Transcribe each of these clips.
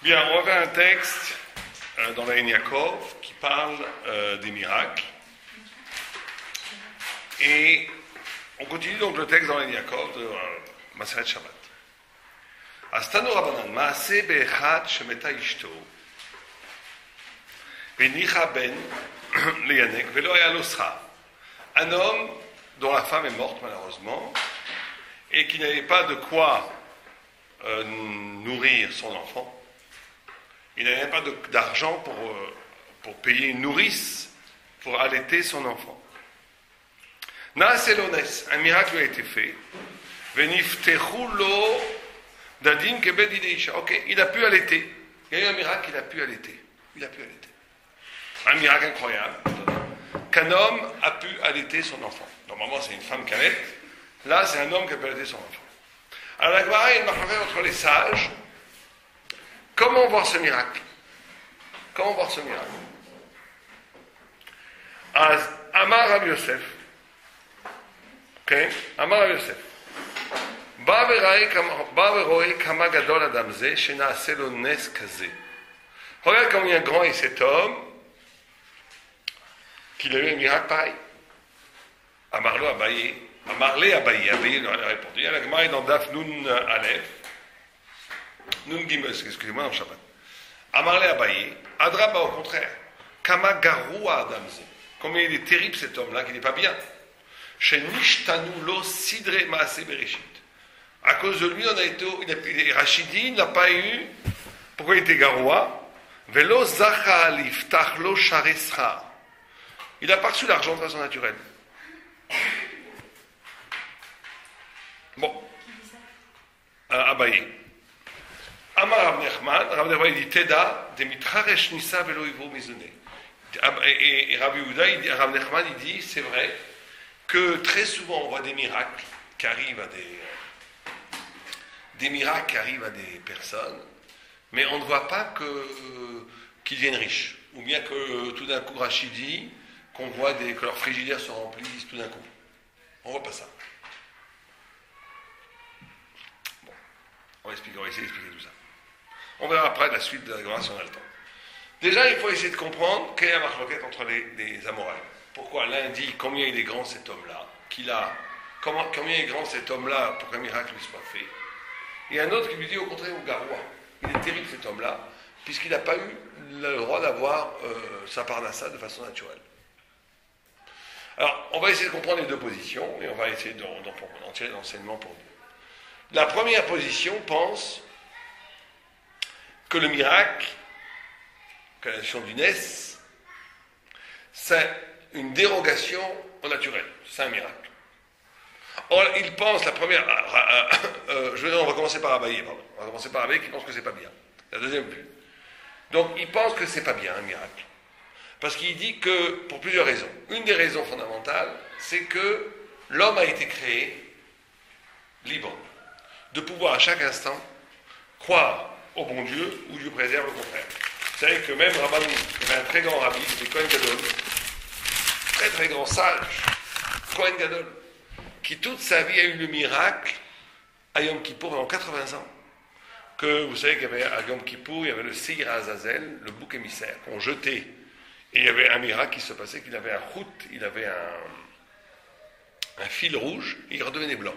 Bien, on va faire un texte dans la Yaakov qui parle des miracles. Et on continue donc le texte dans la Yaakov de Maseret Shabbat. Astanu Rabbanan, Maaseh be'echad shemeta ishto, ve'nicha ben leyanek, ve'lo haya lo schar. Un homme dont la femme est morte malheureusement et qui n'avait pas de quoi nourrir son enfant. Il n'avait pas d'argent pour payer une nourrice pour allaiter son enfant. Naaselones, un miracle a été fait. Veniftechu lo dadim kebed ideisha. Ok, il a pu allaiter. Il y a eu un miracle, il a pu allaiter. Il a pu allaiter. Un miracle incroyable. Qu'un homme a pu allaiter son enfant. Normalement, c'est une femme qui allaite. Là, c'est un homme qui a pu allaiter son enfant. Alors, la Gemara, il y a une marque entre les sages. Comment voir ce miracle? Comment voir ce miracle? Amar Rabbi Yosef. Ok? Amar Rabbi Yosef. Ba veroe kama gadol adam ze, shenaase lo nes kaze. Regarde combien grand est cet homme qu'il a eu un miracle pareil. Amarlo Abaye. Amarle Abaye. Abaye lui a répondu. Il y a la Gemara dans Daf Nun Aleph. Nun Gimel, excusez-moi, dans Shabbat. Amarle Abaye, Adraba au contraire. Kama Garoua Adamze. Combien il est terrible cet homme-là, qu'il n'est pas bien. Chez Nishtanu lo Sidre Maaseh Bereshit. À cause de lui, Rachidi n'a pas eu. Pourquoi il était Garoua? Velo Zacha Liftach lo Sharesra. Il n'a pas reçu l'argent de façon naturelle. Bon. Abaye. Amar Rav Nechman, il dit Teda, Demitraresh Nissa velo Ivo Mizone. Et Rav Nechman, il dit, c'est vrai que très souvent on voit des miracles qui arrivent à des personnes, mais on ne voit pas qu'ils deviennent riches. Ou bien que tout d'un coup, Rachid dit qu'on voit que leurs frigidaires se remplissent tout d'un coup. On ne voit pas ça. Bon, on va essayer d'expliquer tout ça. On verra après la suite de la Gemara si on a le temps. Déjà, il faut essayer de comprendre quelle est la marloquette entre les Amoraïm. Pourquoi l'un dit combien il est grand cet homme-là, combien il est grand cet homme-là pour qu'un miracle lui soit fait. Et un autre qui lui dit au contraire, au Garoua, il est terrible cet homme-là, puisqu'il n'a pas eu le droit d'avoir sa parnassa de façon naturelle. Alors, on va essayer de comprendre les deux positions, et on va essayer d'en tirer l'enseignement pour nous. La première position pense que le miracle, que la nation du Nes, c'est une dérogation au naturel. C'est un miracle. Or, il pense, la première... on va commencer par Abaye, pardon. On va commencer par Abaye qui pense que c'est pas bien. La deuxième vue. Donc, il pense que c'est pas bien, un miracle. Parce qu'il dit que, pour plusieurs raisons. Une des raisons fondamentales, c'est que l'homme a été créé libre. De pouvoir, à chaque instant, croire au bon Dieu, ou Dieu préserve le contraire. Vous savez que même Rabbanou, il y avait un très grand rabbi, c'était Kohen Gadol, très très grand sage, Kohen Gadol, qui toute sa vie a eu le miracle à Yom Kippour pendant 80 ans. Que vous savez qu'il y avait à Yom Kippour, il y avait le Seir Azazel, le bouc émissaire, qu'on jetait. Et il y avait un miracle qui se passait, qu'il avait un route, il avait un fil rouge, et il redevenait blanc.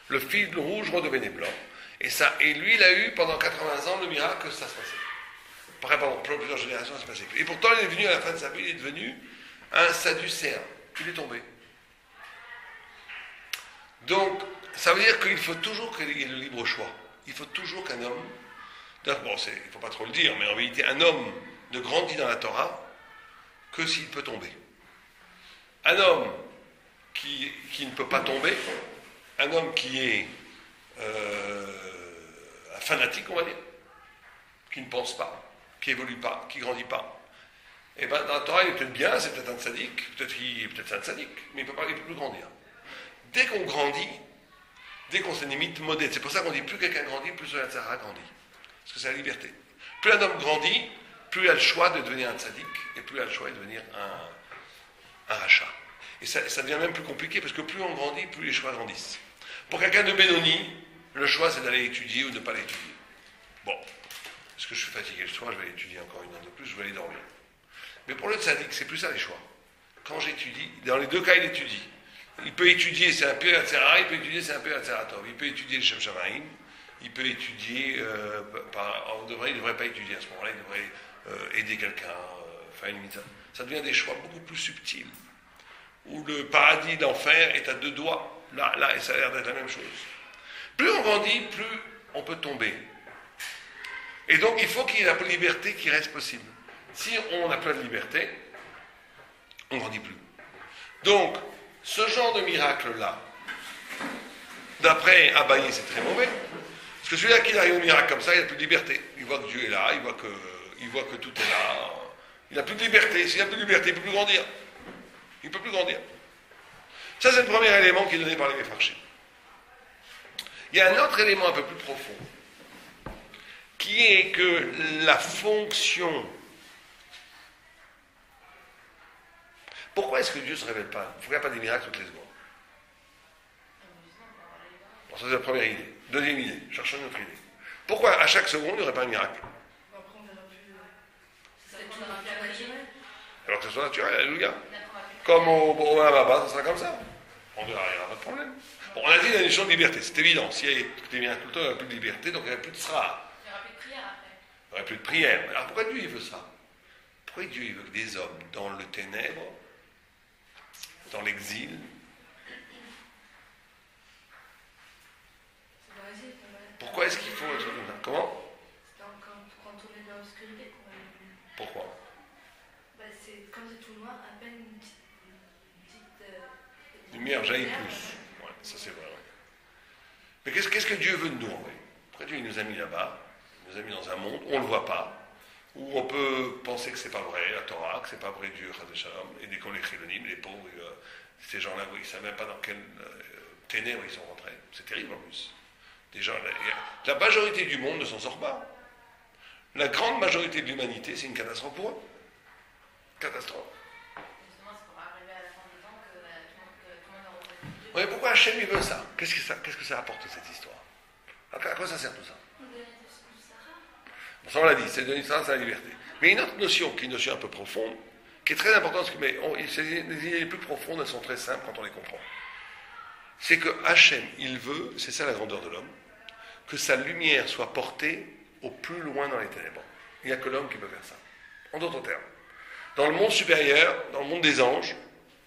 Le fil rouge redevenait blanc. Et lui, il a eu pendant 80 ans le miracle que ça se passait. Après, pendant plusieurs générations, ça se passait. Et pourtant, il est devenu, à la fin de sa vie, il est devenu un sadducéen. Il est tombé. Donc, ça veut dire qu'il faut toujours qu'il y ait le libre choix. Il faut toujours qu'un homme, il ne faut pas trop le dire, mais en réalité, un homme ne grandit dans la Torah que s'il peut tomber. Un homme qui ne peut pas tomber, un homme qui est un fanatique, on va dire, qui ne pense pas, qui évolue pas, qui grandit pas. Et bien dans la Torah, il est peut-être bien, c'est peut-être un tzaddik, peut-être un tzaddik, mais il ne peut plus grandir. Dès qu'on grandit, dès qu'on se limite modèle, c'est pour ça qu'on dit plus quelqu'un grandit, plus la tzara grandit. Parce que c'est la liberté. Plus un homme grandit, plus il a le choix de devenir un tzaddik, et plus il a le choix de devenir un rachat. Et ça devient même plus compliqué, parce que plus on grandit, plus les choix grandissent. Pour quelqu'un de Benoni, le choix c'est d'aller étudier ou de ne pas l'étudier. Bon. parce que je suis fatigué le soir, je vais étudier encore une heure de plus, je vais aller dormir. Mais pour le tzaddik, c'est plus ça les choix. Quand j'étudie, dans les deux cas, il étudie. Il peut étudier, c'est un peu Hatzera, il peut étudier, c'est un peu Hatzeratov. Il peut étudier le Shem Shamaim, il peut étudier, il ne devrait pas étudier à ce moment-là, il devrait aider quelqu'un, faire une mitzvah. Ça devient des choix beaucoup plus subtils, où le paradis, l'enfer est à deux doigts. Là, et ça a l'air d'être la même chose. Plus on grandit, plus on peut tomber. Et donc, il faut qu'il y ait la liberté qui reste possible. Si on n'a pas de liberté, on ne grandit plus. Donc, ce genre de miracle-là, d'après Abaye, c'est très mauvais. Parce que celui-là qui arrive au miracle comme ça, il n'a plus de liberté. Il voit que Dieu est là, il voit que tout est là. Il n'a plus de liberté. S'il n'a plus de liberté, il ne peut plus grandir. Il ne peut plus grandir. Ça, c'est le premier élément qui est donné par les Mefarchim. Il y a un autre élément un peu plus profond, qui est que la fonction... Pourquoi est-ce que Dieu ne se révèle pas? Il ne faut pas des miracles toutes les secondes. Bon, ça, c'est la première idée. Deuxième idée, cherchons une autre idée. Pourquoi à chaque seconde, il n'y aurait pas un miracle? Alors que ce soit naturel, alléluia. Comme au Hamaba, ça sera comme ça. On n'y aura pas de problème. Bon, on a dit qu'il y a une notion de liberté, c'est évident. S'il y a des miracles tout le temps, il n'y aura plus de liberté, donc il n'y aura plus de sera. Il n'y aura plus de prière après. Il n'y aura plus de prière. Alors pourquoi Dieu il veut ça? Pourquoi Dieu il veut que des hommes dans le ténèbre, dans l'exil, pourquoi est-ce qu'il faut être comme ça? Comment? Quand on est dans l'obscurité qu'on va le... Pourquoi? C'est quand c'est tout noir, à peine une petite lumière jaillit plus. Ouais, ça c'est vrai. Ouais. Mais qu'est-ce que Dieu veut de nous en vrai? Pourquoi Dieu il nous a mis là-bas? Il nous a mis dans un monde où on ne le voit pas, où on peut penser que c'est pas vrai, la Torah, que c'est pas vrai Dieu, Chas Shalom, et des les chilonim, les pauvres, ces gens-là, ils ne savent même pas dans quel ténèbres ils sont rentrés. C'est terrible en plus. Des gens, la majorité du monde ne s'en sort pas. La grande majorité de l'humanité, c'est une catastrophe pour eux. Catastrophe. Justement, c'est pour arriver à la fin des temps que tout le monde aura retrouvé Dieu. Oui, pourquoi Hachem il veut ça? Qu'est-ce que ça apporte cette histoire? À quoi ça sert tout ça? Bon, ça on l'a dit, c'est donner ça, c'est la liberté. Mais une autre notion, qui est une notion un peu profonde, qui est très importante, mais les idées les plus profondes, elles sont très simples quand on les comprend. C'est que Hachem, il veut, c'est ça la grandeur de l'homme, que sa lumière soit portée au plus loin dans les ténèbres. Il n'y a que l'homme qui peut faire ça. En d'autres termes, dans le monde supérieur, dans le monde des anges,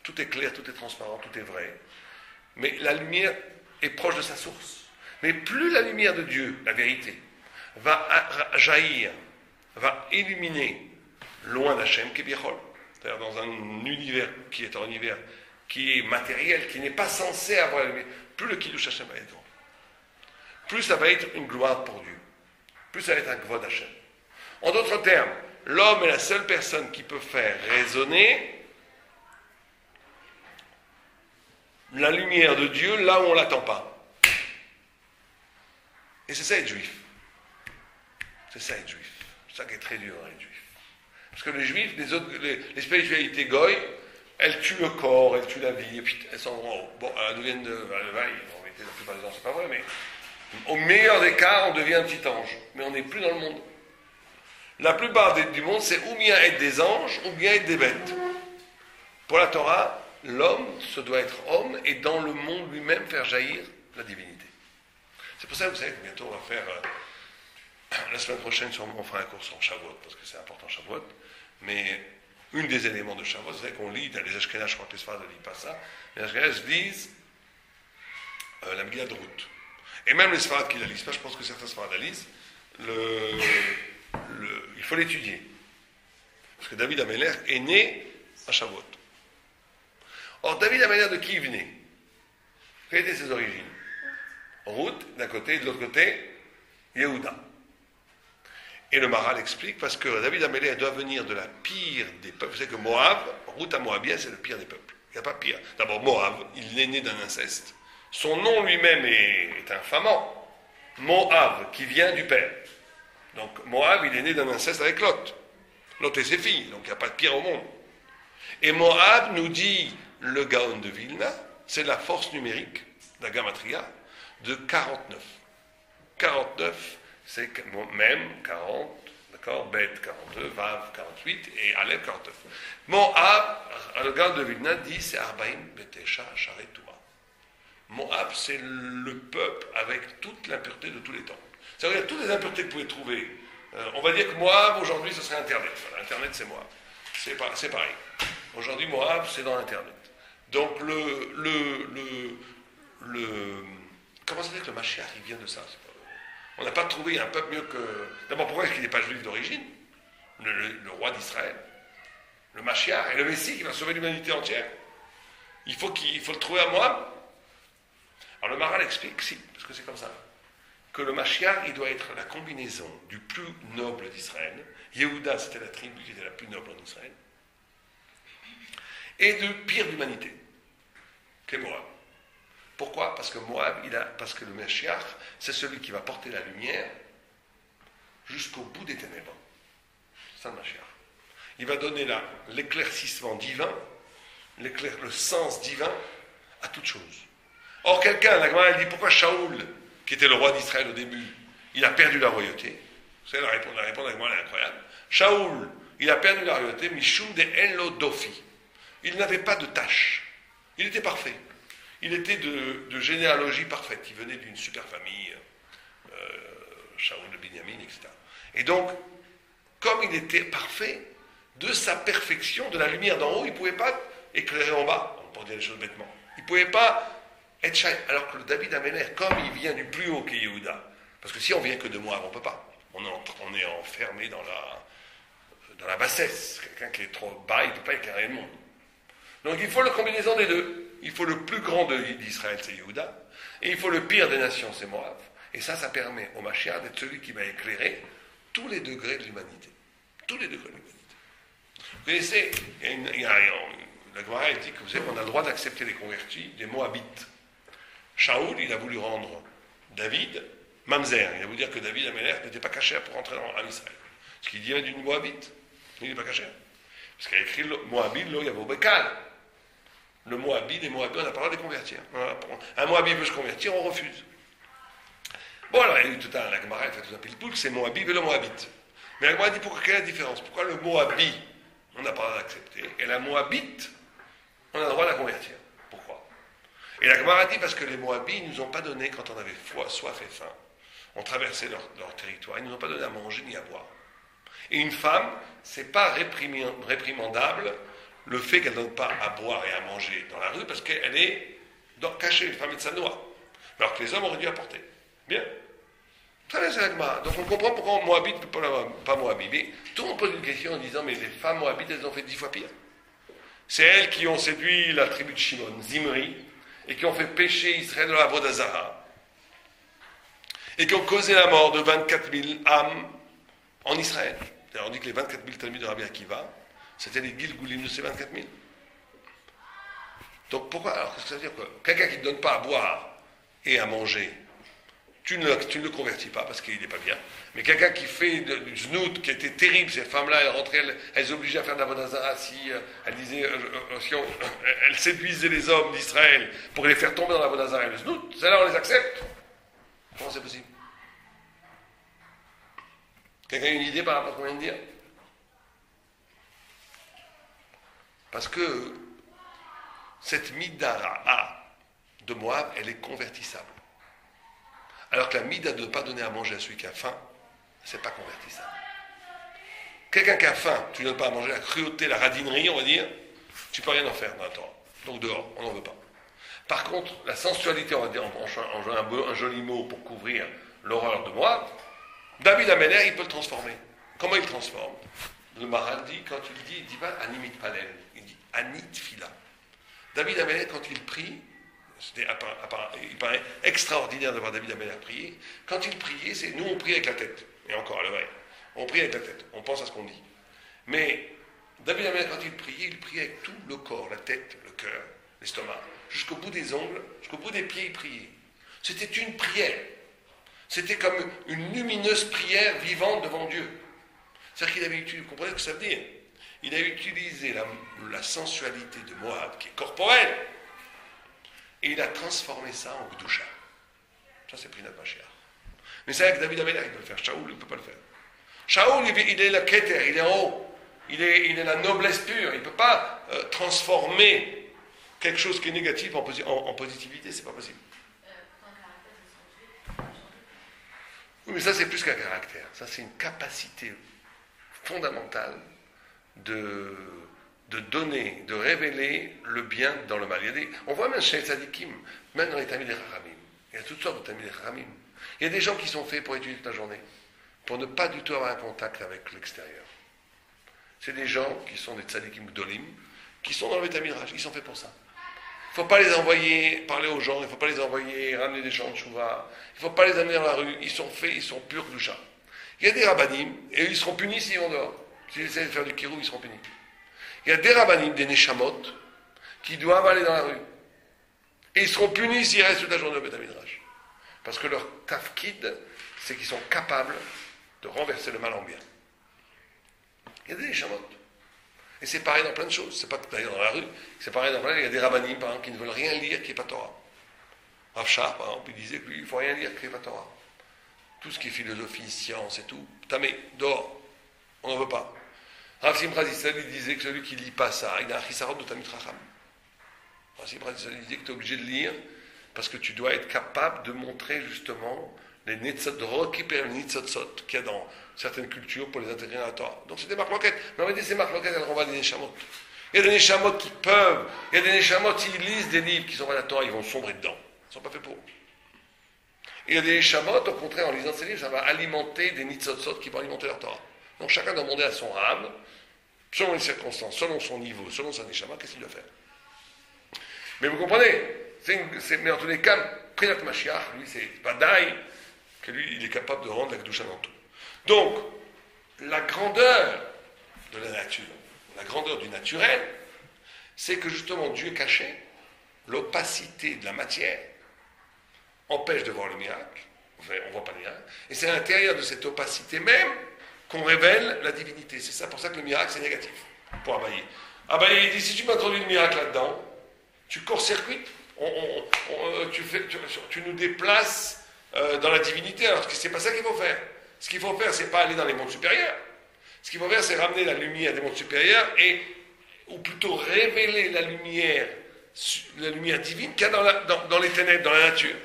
tout est clair, tout est transparent, tout est vrai. Mais la lumière est proche de sa source. Mais plus la lumière de Dieu, la vérité, va jaillir, va illuminer loin d'Hachem, Kebiachol, c'est-à-dire dans un univers qui est un univers qui est matériel, qui n'est pas censé avoir la lumière, plus le Kiddush Hachem va être grand. Plus ça va être une gloire pour Dieu. Plus ça va être un kvod Hachem. En d'autres termes, l'homme est la seule personne qui peut faire résonner la lumière de Dieu là où on ne l'attend pas. Et c'est ça être juif. C'est ça être juif. C'est ça qui est très dur à être juif. Parce que les juifs, les spiritualités goy, elles tuent le corps, elles tuent la vie, et puis elles s'en vont en haut. Bon, elles deviennent de Levaï, en réalité, la plupart des gens, c'est pas vrai, mais au meilleur des cas, on devient un petit ange. Mais on n'est plus dans le monde. La plupart du monde, c'est ou bien être des anges, ou bien être des bêtes. Pour la Torah, l'homme se doit être homme, et dans le monde lui-même, faire jaillir la divinité. C'est pour ça que vous savez que bientôt, on va faire... la semaine prochaine, sûrement, on fera un cours sur Shavuot, parce que c'est important Shavuot. Mais un des éléments de Shavuot, c'est vrai qu'on lit, dans les Ashkenaz, je crois que les Sfarad ne lisent pas ça, mais les Ashkenaz lisent la Megillah de Ruth. Et même les Sfarad qui ne la lisent pas, je pense que certains Sfarad la lisent, il faut l'étudier. Parce que David Améler est né à Shavuot. Or, David Améler, de qui il venait? Quelles étaient ses origines? Ruth, d'un côté, et de l'autre côté, Yehuda. Et le Maral explique, parce que David Améler doit venir de la pire des peuples. Vous savez que Moab, Ruth à Moabien, c'est le pire des peuples. Il n'y a pas pire. D'abord, Moab, il est né d'un inceste. Son nom lui-même est infamant. Moab, qui vient du père. Donc, Moab, il est né d'un inceste avec Lot. Lot et ses filles, donc il n'y a pas de pire au monde. Et Moab, nous dit le Gaon de Vilna, c'est la force numérique, la Gamatria, de 49. 49, c'est même 40, d'accord, Bet 42, Vav 48 et Aleph 49. Moab, le gars de Vilna dit c'est Arbaim Betesha Sharetua. Moab, c'est le peuple avec toute l'impureté de tous les temps. C'est-à-dire toutes les impuretés que vous pouvez trouver. On va dire que Moab, aujourd'hui, ce serait Internet. Voilà, Internet, c'est Moab. C'est pareil. Aujourd'hui, Moab, c'est dans Internet. Donc, comment ça fait que le Mashiach, il vient de ça? On n'a pas trouvé un peuple mieux que... D'abord, pourquoi est-ce qu'il n'est pas juif d'origine? Le roi d'Israël. Le Mashiach et le Messie qui va sauver l'humanité entière. Il faut le trouver à Moab. Alors, le Maharal explique, si, parce que c'est comme ça, que le Mashiach, il doit être la combinaison du plus noble d'Israël. Yehuda, c'était la tribu qui était la plus noble en Israël. Et de pire d'humanité, qu'est Moab. Pourquoi? Parce que Moab, parce que le Mashiach, c'est celui qui va porter la lumière jusqu'au bout des ténèbres. C'est ça le Mashiach. Il va donner l'éclaircissement divin, le sens divin à toute chose. Or, quelqu'un, la Gemara, elle dit pourquoi Shaoul, qui était le roi d'Israël au début, il a perdu la royauté. Vous savez, la réponse de la Gemara, elle est incroyable. Shaoul, il a perdu la royauté, Mishum de Enlo Dofi. Il n'avait pas de tâche. Il était parfait. Il était de généalogie parfaite. Il venait d'une super famille, Shaoul de Binyamin, etc. Et donc, comme il était parfait, de sa perfection, de la lumière d'en haut, il ne pouvait pas éclairer en bas, pour dire les choses bêtement. Il ne pouvait pas être shine. Alors que le David Améler, comme il vient du plus haut qu'est Yehuda, parce que si on vient que de Moab, on ne peut pas. On est enfermé dans la bassesse. Quelqu'un qui est trop bas, il ne peut pas éclairer le monde. Donc il faut la combinaison des deux. Il faut le plus grand d'Israël, c'est Yehuda, et il faut le pire des nations, c'est Moab. Et ça permet au Mashiach d'être celui qui va éclairer tous les degrés de l'humanité. Tous les degrés de l'humanité. Vous connaissez, la Gemara dit que vous savez qu'on a le droit d'accepter les convertis des Moabites. Shaoul, il a voulu rendre David Mamzer. Il a voulu dire que David Améler n'était pas caché pour entrer en Israël. Parce qu'il vient d'une Moabite. Il n'est pas caché. Parce qu'il a écrit Moabite, là, il y avait Bekal. Le Moabite, les Moabites, on n'a pas le droit de les convertir. Un Moabite veut se convertir, on refuse. Bon, alors, il y a eu tout un, la Gemara, elle fait tout un pile-poule, c'est Moabite et le Moabite. Mais la Gemara dit quelle est la différence? Pourquoi le Moabite, on n'a pas le droit d'accepter, et la Moabite, on a le droit de la convertir? Pourquoi? Et la Gemara dit parce que les Moabites ne nous ont pas donné, quand on avait soif et faim, on traversait leur territoire, ils ne nous ont pas donné à manger ni à boire. Et une femme, c'est pas réprimandable le fait qu'elle ne donne pas à boire et à manger dans la rue parce qu'elle est cachée, une femme est de sa noix. Alors que les hommes auraient dû apporter. Bien. Très bien, c'est la Gemara. Donc on comprend pourquoi Moabite ne peut pas Moabite. Mais tout le monde pose une question en disant mais les femmes Moabites, elles ont fait 10 fois pire. C'est elles qui ont séduit la tribu de Shimon, Zimri, et qui ont fait pécher Israël de la Vodazara, et qui ont causé la mort de 24 000 âmes en Israël. On dit que les 24 000 talmuds de Rabbi Akiva, c'était les Gilgoulim de ces 24 000. Donc pourquoi? Alors qu'est-ce que ça veut dire quoi? Quelqu'un qui ne te donne pas à boire et à manger, tu ne le convertis pas parce qu'il n'est pas bien. Mais quelqu'un qui fait du znout, qui était terrible, ces femmes-là, elles rentraient, elles obligeaient à faire de la vodazara si elles disaient, elles séduisaient les hommes d'Israël pour les faire tomber dans la vodazara et le znout, celles-là on les accepte. Comment c'est possible? Quelqu'un a une idée par rapport à ce qu'on vient de dire? Parce que cette midara de Moab, elle est convertissable. Alors que la mida de ne pas donner à manger à celui qui a faim, c'est pas convertissable. Quelqu'un qui a faim, tu ne donnes pas à manger, la cruauté, la radinerie, on va dire, tu peux rien en faire dans un temps. Donc dehors, on n'en veut pas. Par contre, la sensualité, on va dire, en jouant un joli mot pour couvrir l'horreur de Moab, David Améler, il peut le transformer. Comment il le transforme? Le Maharal dit, quand il dit pas animit palel, il dit anit fila. David Améler, quand il prie, il paraît extraordinaire de voir David Améler prier. Quand il priait, nous on prie avec la tête. Et encore, le vrai. On prie avec la tête. On pense à ce qu'on dit. Mais David Améler, quand il priait avec tout le corps, la tête, le cœur, l'estomac, jusqu'au bout des ongles, jusqu'au bout des pieds, il priait. C'était une prière. C'était comme une lumineuse prière vivante devant Dieu. C'est-à-dire qu'il avait utilisé, vous comprenez ce que ça veut dire? Il a utilisé la sensualité de Moab, qui est corporelle, et il a transformé ça en Gdusha. Ça, c'est Prinat Mashiach. Mais c'est avec David Amelech qu'il peut le faire. Shaoul ne peut pas le faire. Shaoul, il est le Keter, il est en haut. Il est la noblesse pure. Il ne peut pas transformer quelque chose qui est négatif en positivité. C'est pas possible. Oui, mais ça, c'est plus qu'un caractère. Ça, c'est une capacité fondamentale de donner, de révéler le bien dans le mal. On voit même chez les tzadikim, même dans les Talmidei Chachamim, il y a toutes sortes de Talmidei Chachamim. Il y a des gens qui sont faits pour étudier toute la journée, pour ne pas du tout avoir un contact avec l'extérieur. C'est des gens qui sont des tzadikim gdolim, qui sont dans le Beit Midrash, ils sont faits pour ça. Il ne faut pas les envoyer parler aux gens, il ne faut pas les envoyer ramener des gens de chouva, il ne faut pas les amener dans la rue, ils sont faits, ils sont purs doucha. Il y a des rabbanim, et ils seront punis s'ils vont dehors. S'ils essaient de faire du kirou, ils seront punis. Il y a des rabbanim, des neshamot, qui doivent aller dans la rue. Et ils seront punis s'ils restent toute la journée au Beit Midrash. Parce que leur tafkid, c'est qu'ils sont capables de renverser le mal en bien. Il y a des neshamot. Et c'est pareil dans plein de choses. C'est pas que d'ailleurs dans la rue, c'est pareil dans plein de... Il y a des rabbanim, par exemple, qui ne veulent rien lire qui n'est pas Torah. Rav Shach, par exemple, il disait que lui, il ne faut rien lire qui n'est pas Torah. Tout ce qui est philosophie, science et tout, tamé, dehors. On n'en veut pas. Rav Simcha Zissel, il disait que celui qui ne lit pas ça, il a un chisarot de Talmid Chacham. Rav Simcha Zissel, il disait que tu es obligé de lire parce que tu dois être capable de montrer justement les nitzot, de récupérer les nitzotzot qu'il y a dans certaines cultures pour les intégrer dans la Torah. Donc c'est des marloquettes. Mais on va dire ces marloquettes, elles renvoient des neshamot. Il y a des neshamot qui peuvent, il y a des neshamot, s'ils lisent des livres qui sont pas la Torah, ils vont sombrer dedans. Ils ne sont pas faits pour eux. Et il y a des neshamot, au contraire, en lisant ces livres, ça va alimenter des nitzotzot qui vont alimenter leur Torah. Donc chacun doit demander à son âme, selon les circonstances, selon son niveau, selon sa neshama, qu'est-ce qu'il doit faire. Mais vous comprenez, mais en tous les cas, Prinat Mashiach, lui, c'est Vadaï, que lui, il est capable de rendre la Kedusha dans tout. Donc, la grandeur de la nature, la grandeur du naturel, c'est que justement Dieu est caché, l'opacité de la matière empêche de voir le miracle, enfin, on ne voit pas le miracle, et c'est à l'intérieur de cette opacité même qu'on révèle la divinité. C'est ça pour ça que le miracle c'est négatif, pour Abaye. Abaye il dit, si tu m'introduis le miracle là-dedans, tu court-circuites, tu nous déplaces dans la divinité, alors que c'est pas ça qu'il faut faire. Ce qu'il faut faire, c'est pas aller dans les mondes supérieurs. Ce qu'il faut faire, c'est ramener la lumière des mondes supérieurs ou plutôt révéler la lumière divine qu'il y a dans les ténèbres, dans la nature.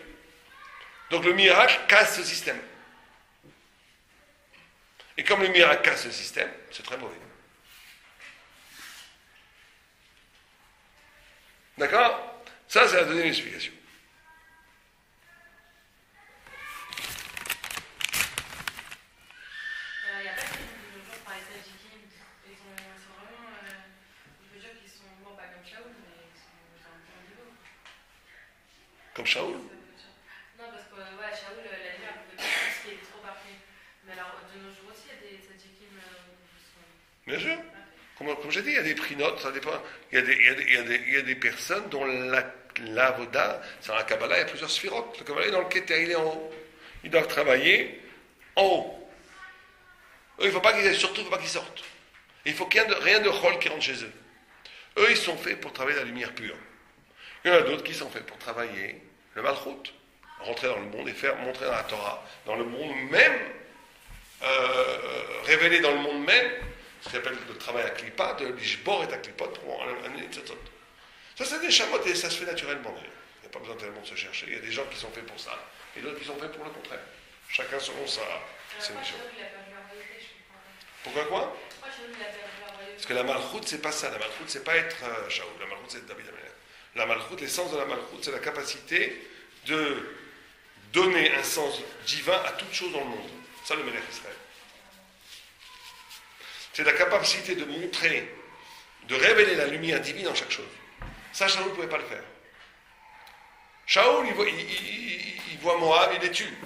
Donc le miracle casse ce système. Et comme le miracle casse ce système, c'est très mauvais. D'accord? Ça, c'est la deuxième explication. Il n'y a pas de gens par les Tadjikim, ils sont vraiment. Je veux dire qu'ils sont, bon, pas comme Shaoul, mais ils sont un peu en niveau. Comme Shaoul? Non, parce que ouais, Shaoul, la lumière, peut pas parce qu'il est trop parfait. Mais alors, de nos jours aussi, il y a des Tadjikim qui sont. Bien sûr. Comme j'ai dit, il y a des prix notes, ça dépend. Il y a des personnes dont l'avoda, c'est dans la Kabbalah, il y a plusieurs sphirotes. Le Kabbalah est dans le Keter, il est en haut. Ils doivent travailler en haut. Eux, il ne faut pas qu'ils aient, surtout, il ne faut pas qu'ils sortent. Il faut qu'il y ait rien de rôle qui rentre chez eux. Eux, ils sont faits pour travailler la lumière pure. Il y en a d'autres qui sont faits pour travailler le malchut, rentrer dans le monde et faire montrer dans la Torah, dans le monde même, révéler dans le monde même, ce qu'on appelle le travail à klipa, de l'ishbor et à klipot pour amener une tzotzot. Ça, c'est des chamottes et ça se fait naturellement d'ailleurs. Il n'y a pas besoin tellement de se chercher. Il y a des gens qui sont faits pour ça et d'autres qui sont faits pour le contraire. Chacun selon sa mission. Pourquoi quoi? Parce que la malchoute, c'est pas ça. La malchoute, c'est pas être Shaoul. La malchoute, c'est David Amelech. La malchoute, l'essence de la malchoute, c'est la capacité de donner un sens divin à toute chose dans le monde. Ça, le Melech Israël. C'est la capacité de montrer, de révéler la lumière divine en chaque chose. Ça, Shaoul ne pouvait pas le faire. Shaoul, il voit Moab, il les tue.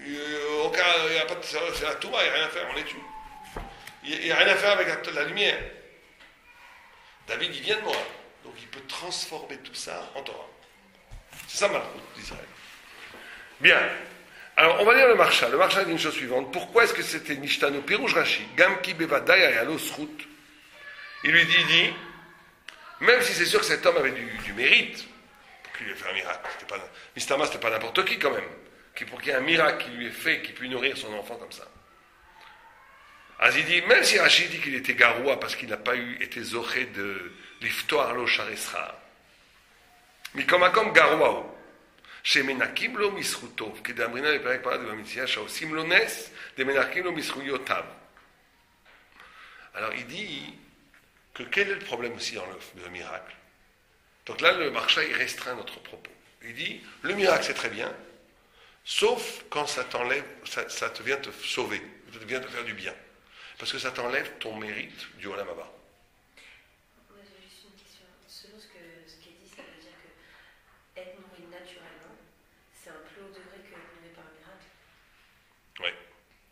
C'est la Touma, il n'y a rien à faire, on les tue. Il n'y a rien à faire avec la lumière. David, il vient de Moab. Donc il peut transformer tout ça en Torah. C'est ça, Malchut d'Israël. Bien. Alors, on va lire le Marsha. Le Marsha dit une chose suivante. Pourquoi est-ce que c'était Nishtano Pirouj Rashi Gamki Bevadaya et Alo Srout. Il lui dit, même si c'est sûr que cet homme avait du mérite pour qu'il ait fait un miracle, Mistama, c'était pas n'importe qui quand même. pour qu'il y ait un miracle qui lui est fait, qui puisse nourrir son enfant comme ça. Alors il dit, même si Rachid dit qu'il était garoua parce qu'il n'a pas été zoré de l'iftoar lo sharesra, mais comme garoua, chez Menakim lo misrutov, qui d'amrina le père parle de Bamitzia, shaosim lo nes, de Menakim lo misruyotav. Alors il dit que quel est le problème aussi dans le miracle? Donc là, le marcha, il restreint notre propos. Il dit, le miracle c'est très bien, sauf quand ça t'enlève, ça te vient te sauver, ça te vient te faire du bien. Parce que ça t'enlève ton mérite du Olam Haba. Moi j'ai juste une question. Selon ce qui est dit, ça veut dire que être nourri naturellement, c'est un plus haut degré que être nourri par un miracle. Oui,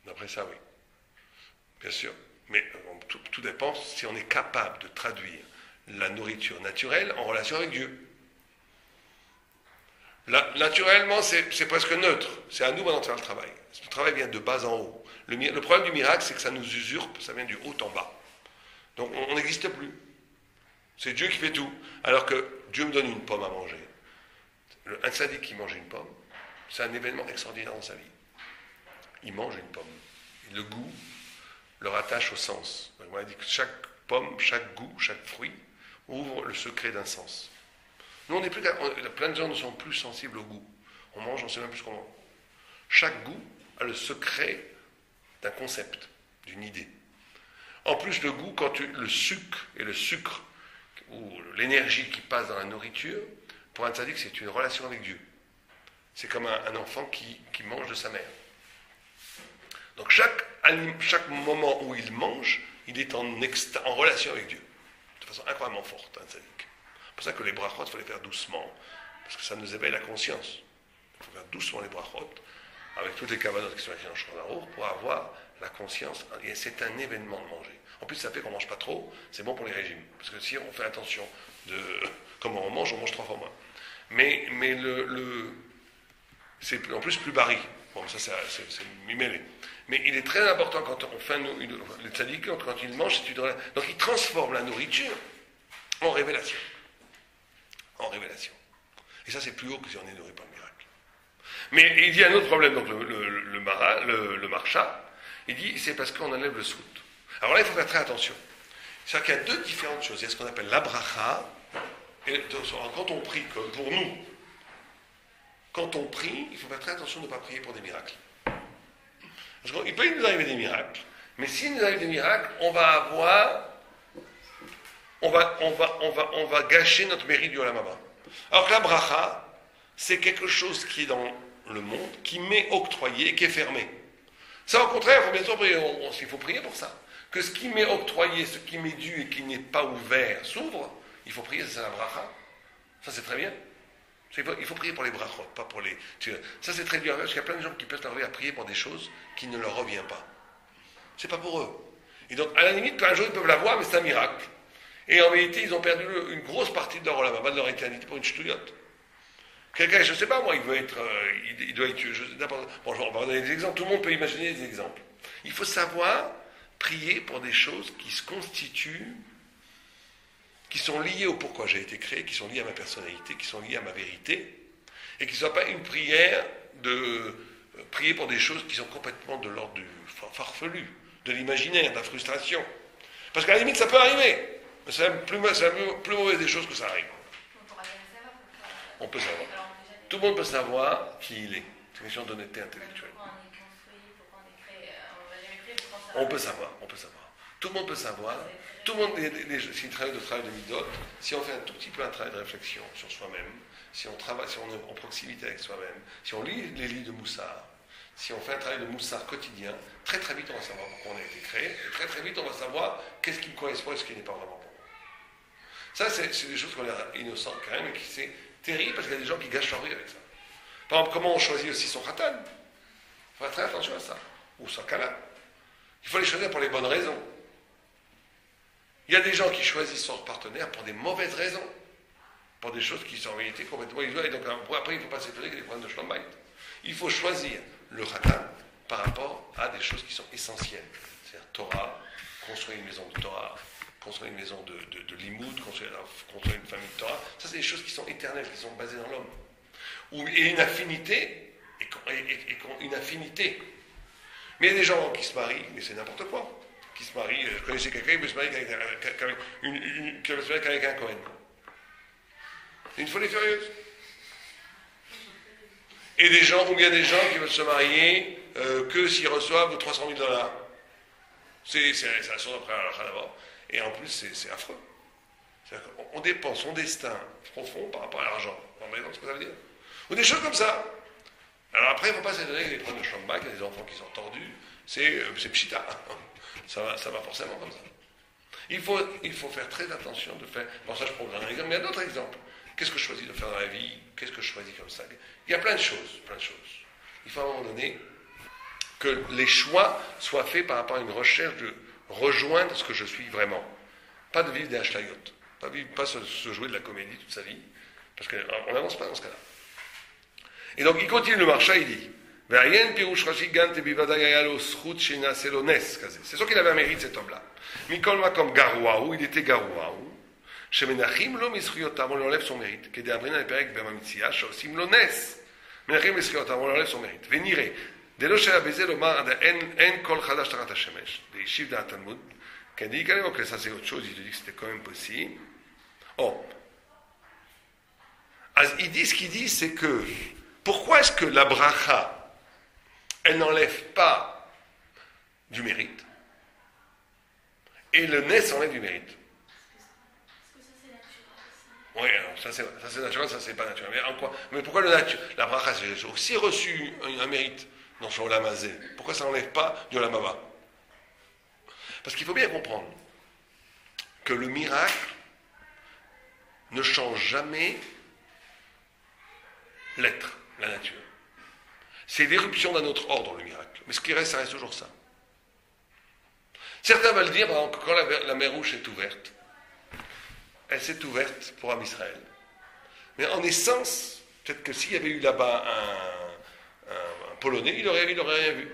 d'après ça, oui. Bien sûr. Mais tout dépend si on est capable de traduire la nourriture naturelle en relation avec Dieu. Là, naturellement, c'est presque neutre. C'est à nous maintenant de faire le travail. Le travail vient de bas en haut. Le problème du miracle, c'est que ça nous usurpe, ça vient du haut en bas. Donc on n'existe plus. C'est Dieu qui fait tout. Alors que Dieu me donne une pomme à manger. Un sadique qui mange une pomme, c'est un événement extraordinaire dans sa vie. Il mange une pomme. Le goût le rattache au sens. Donc, on a dit que chaque pomme, chaque goût, chaque fruit ouvre le secret d'un sens. Nous, on n'est plus plein de gens ne sont plus sensibles au goût. On mange, on ne sait même plus comment. Chaque goût a le secret d'un concept, d'une idée. En plus, le goût, le sucre, ou l'énergie qui passe dans la nourriture, pour un tzaddik, c'est une relation avec Dieu. C'est comme un enfant qui mange de sa mère. Donc chaque moment où il mange, il est en relation avec Dieu, de façon incroyablement forte, un tzaddik. C'est pour ça que les brachot, il faut les faire doucement, parce que ça nous éveille la conscience. Il faut faire doucement les brachot, avec toutes les kavanotes qui sont écrites en Shulchan Aruch, pour avoir la conscience. Et c'est un événement de manger. En plus, ça fait qu'on ne mange pas trop, c'est bon pour les régimes. Parce que si on fait attention de comment on mange 3 fois moins. Mais c'est en plus plus baril. Bon, ça c'est mimélé. Mais il est très important quand on fait le tzaddik, quand il mange, donc il transforme la nourriture en révélation. En révélation. Et ça, c'est plus haut que si on est nourri par le miracle. Mais il dit un autre problème, donc le marcha, il dit c'est parce qu'on enlève le sout. Alors là, il faut faire très attention. C'est-à-dire qu'il y a 2 différentes choses. Il y a ce qu'on appelle la bracha, et quand on prie, comme pour nous, quand on prie, il faut faire très attention de ne pas prier pour des miracles. Parce qu'il peut nous arriver des miracles, mais s'il nous arrive des miracles, on va gâcher notre mérite du Olam Haba. Alors que la bracha, c'est quelque chose qui est dans le monde, qui m'est octroyé, qui est fermé. Ça, au contraire, il faut bien sûr prier, il faut prier pour ça. Que ce qui m'est octroyé, ce qui m'est dû et qui n'est pas ouvert s'ouvre, il faut prier, c'est la bracha. Ça, c'est très bien. Il faut prier pour les brachot, pas pour les... Ça, c'est très dur, parce qu'il y a plein de gens qui peuvent arriver à prier pour des choses qui ne leur reviennent pas. C'est pas pour eux. Et donc, à la limite, un jour, ils peuvent l'avoir, mais c'est un miracle. Et en vérité, ils ont perdu une grosse partie de leur Olam Haba, de leur éternité, pour une ch'touillotte. Quelqu'un, je ne sais pas, moi, il doit être... Bon, on va donner des exemples. Tout le monde peut imaginer des exemples. Il faut savoir prier pour des choses qui se constituent, qui sont liées au pourquoi j'ai été créé, qui sont liées à ma personnalité, qui sont liées à ma vérité, et qui ne soient pas une prière de prier pour des choses qui sont complètement de l'ordre du farfelu, de l'imaginaire, de la frustration. Parce qu'à la limite, ça peut arriver. Mais c'est même plus mauvais des choses que ça arrive. On peut savoir. Tout le monde peut savoir qui il est. C'est une question d'honnêteté intellectuelle. On peut savoir. Tout le monde peut savoir. Tout le monde, si on travaille de midot, si on fait un tout petit peu un travail de réflexion sur soi-même, si on travaille, si on est en proximité avec soi-même, si on lit les livres de Moussard, si on fait un travail de Moussard quotidien, très très vite on va savoir pourquoi on a été créé, et très très vite on va savoir qu'est-ce qui me correspond et ce qui n'est pas vraiment pour moi. Ça, c'est des choses qu'on a innocentes quand même, et qui c'est terrible parce qu'il y a des gens qui gâchent leur vie avec ça. Par exemple, comment on choisit aussi son khatan? Il faut faire très attention à ça. Ou son kala. Il faut les choisir pour les bonnes raisons. Il y a des gens qui choisissent son partenaire pour des mauvaises raisons. Pour des choses qui sont en réalité complètement isolées. Et donc après, il ne faut pas s'étonner qu'il y ait des problèmes de shalom bayit. Il faut choisir le khatan par rapport à des choses qui sont essentielles. C'est-à-dire Torah, construire une maison de Torah, construire une maison de limoud, construire une famille de Torah. Ça, c'est des choses qui sont éternelles, qui sont basées dans l'homme. Et une affinité qui ont une affinité. Mais il y a des gens qui se marient, mais c'est n'importe quoi. Qui se marient, je connaissais quelqu'un qui veut se marier avec un Cohen. C'est une folie furieuse. Et des gens, ou bien des gens qui veulent se marier que s'ils reçoivent $300 000. C'est la source après la d'abord. Et en plus, c'est affreux. On dépense son destin profond par rapport à l'argent. Vous comprenez ce que ça veut dire? Ou des choses comme ça. Alors après, il ne faut pas s'étonner que les problèmes de Schlombach, il y a des enfants qui sont tordus. C'est pchita. Ça va forcément comme ça. Il faut faire très attention de faire. Bon, ça, je prends un exemple, mais il y a d'autres exemples. Qu'est-ce que je choisis de faire dans la vie? Qu'est-ce que je choisis comme ça? Il y a plein de choses, plein de choses. Il faut à un moment donné que les choix soient faits par rapport à une recherche de rejoindre ce que je suis vraiment. Pas de vivre des hashtagiots. Pas se jouer de la comédie toute sa vie. Parce qu'on n'avance pas dans ce cas-là. Et donc il continue le marcha, il dit c'est sûr qu'il avait un mérite cet homme-là. Mikol Makom Garouaou, il était Garouaou. Chez Menachim, l'homme Isriotav, on lui enlève son mérite. Kede Abrina et Perek Bemamitzia, Shosim Lones. Menachim Isriotav, on lui enlève son mérite. Venire. Dès Shel Abézé, l'Omar, En Kol Chadash Tarat Hashemesh. Des chiffres d'un Talmud. Qui a dit que ça c'est autre chose, il te dit que c'était quand même possible. Oh. Il dit ce qu'il dit, c'est que pourquoi est-ce que la bracha, elle n'enlève pas du mérite et le nes enlève du mérite? Parce que ça, c'est naturel. Oui, alors ça c'est naturel, ça c'est pas naturel. Mais pourquoi la bracha, j'ai aussi reçu un mérite dans son olam hazé, pourquoi ça n'enlève pas du olam haba? Parce qu'il faut bien comprendre que le miracle ne change jamais l'être, la nature. C'est l'éruption d'un autre ordre, le miracle. Mais ce qui reste, ça reste toujours ça. Certains veulent dire, par exemple, que quand la mer Rouge est ouverte, elle s'est ouverte pour Am Israël. Mais en essence, peut-être que s'il y avait eu là-bas un Polonais, il n'aurait rien vu.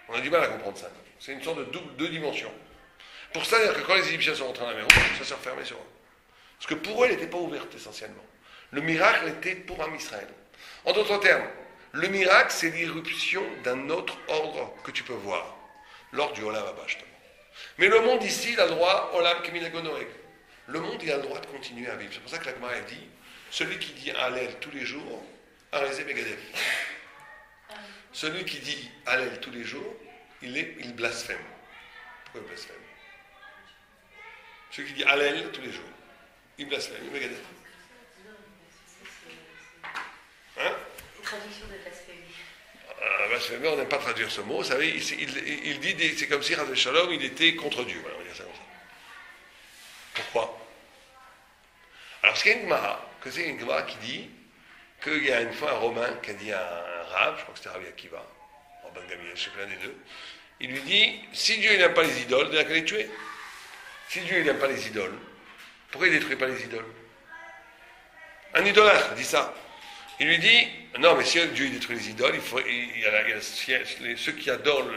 On a du mal à comprendre ça. C'est une sorte de deux dimensions. Pour ça, c'est-à-dire que quand les Égyptiens sont rentrés dans la mer Rouge, ça s'est refermé sur eux. Parce que pour eux, elle n'était pas ouverte essentiellement. Le miracle était pour Am Israël. En d'autres termes, le miracle, c'est l'irruption d'un autre ordre que tu peux voir, l'ordre du Olam Haba, justement. Mais le monde ici, il a le droit, Olam Keminago Noeg. Le monde, il a le droit de continuer à vivre. C'est pour ça que la Gemara dit, celui qui dit Hallel tous les jours, Arézé Megadev. Celui qui dit Hallel tous les jours, il blasphème. Pourquoi il blasphème? Celui qui dit Hallel tous les jours, il blasphème, il Megadev. Hein? Traduction de blasphémie. Blasphémeur, on n'aime pas traduire ce mot. Vous savez, il dit, c'est comme si Rav Shalom, il était contre Dieu. Voilà, on va dire ça comme ça. Pourquoi? Alors, ce qu'il y a une Gemara qui dit qu'il y a une fois un Romain qui a dit à un Rav, je crois que c'était Rabbi Akiva, Ben Gamliel, je sais pas l'un des deux, il lui dit, si Dieu n'aime pas les idoles, il a qu'à les tuer. Si Dieu n'aime pas les idoles, pourquoi il ne détruit pas les idoles? Un idolâtre dit ça. Il lui dit, non, mais si Dieu détruit les idoles, il y a ceux qui adorent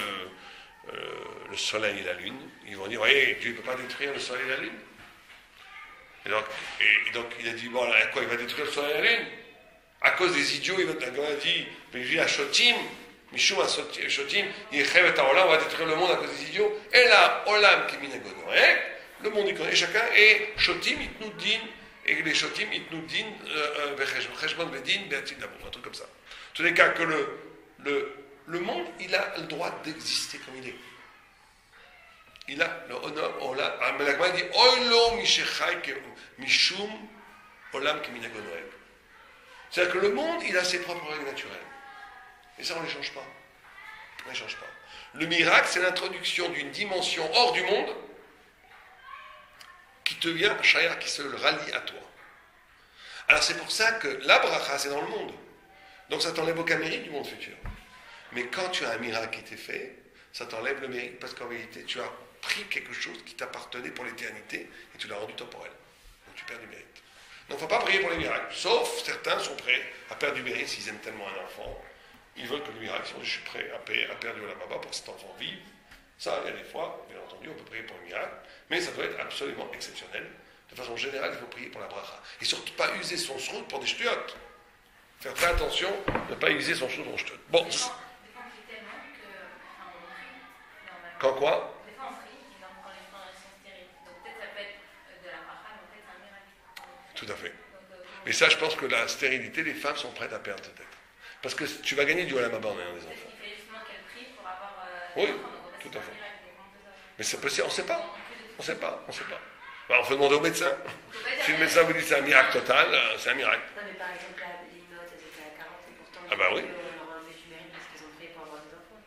le soleil et la lune, ils vont dire, voyez, Dieu ne peut pas détruire le soleil et la lune. Et donc il a dit, bon, à quoi il va détruire le soleil et la lune? À cause des idiots, il a dit, Shotim, Mishum Shotim, on va détruire le monde à cause des idiots. Et là, Olam Keminago Noeg, le monde il connaît chacun, et Shotim, Itnou Din, et les Shotim, Itnou Din, Cheshbon Vedin, Beatil Dabour, un truc comme ça. En tous les cas, que le monde, il a le droit d'exister comme il est. Il a le honneur, mais la Gemara dit, Oilo Mishechai Mishum Olam Keminago Noeg. C'est-à-dire que le monde, il a ses propres règles naturelles. Et ça, on ne les change pas. On ne les change pas. Le miracle, c'est l'introduction d'une dimension hors du monde qui te vient, Shaya, qui se rallie à toi. Alors c'est pour ça que la bracha, c'est dans le monde. Donc ça t'enlève aucun mérite du monde futur. Mais quand tu as un miracle qui t'est fait, ça t'enlève le mérite parce qu'en réalité, tu as pris quelque chose qui t'appartenait pour l'éternité et tu l'as rendu temporel. Donc tu perds du mérite. Donc il ne faut pas prier pour les miracles. Sauf certains sont prêts à perdre du mérite s'ils aiment tellement un enfant. Ils veulent que le miracle, je suis prêt à perdre du olam haba pour que cet enfant vive. Ça, il y a des fois, bien entendu, on peut prier pour le miracle, mais ça doit être absolument exceptionnel. De façon générale, il faut prier pour la bracha. Et surtout pas user son srout pour des ch'tiotes. Faire très attention de ne pas aiguiser son shut. Bon. Des fois, on fait tellement que. Enfin, on frit. Mais on a- Quand quoi? Des fois, on frit, exemple, quand les femmes elles sont stériles. Donc, peut-être ça peut être de la bracha, mais en fait, c'est un miracle. Tout à fait. Donc, Et ça, je pense que la stérilité, les femmes sont prêtes à perdre peut-être. Parce que tu vas gagner du Olam Haba en ayant des parce enfants. qu'il fait justement qu'elle prie pour avoir. Oui, des enfants. Donc, en fait, tout c'est à un fait. miracle. Donc, on peut savoir. Mais c'est possible, on ne sait pas. On ne sait pas, on ne sait pas. Bah, on peut demander au médecin. Faut pas dire Si le que- médecin vous dit que c'est un miracle total, c'est un miracle. Non, mais par exemple, là, les notes, elles étaient à 40 et pourtant, Ah bah oui. on leur a enlevé du mérite parce qu'ils ont fait pour avoir des enfants.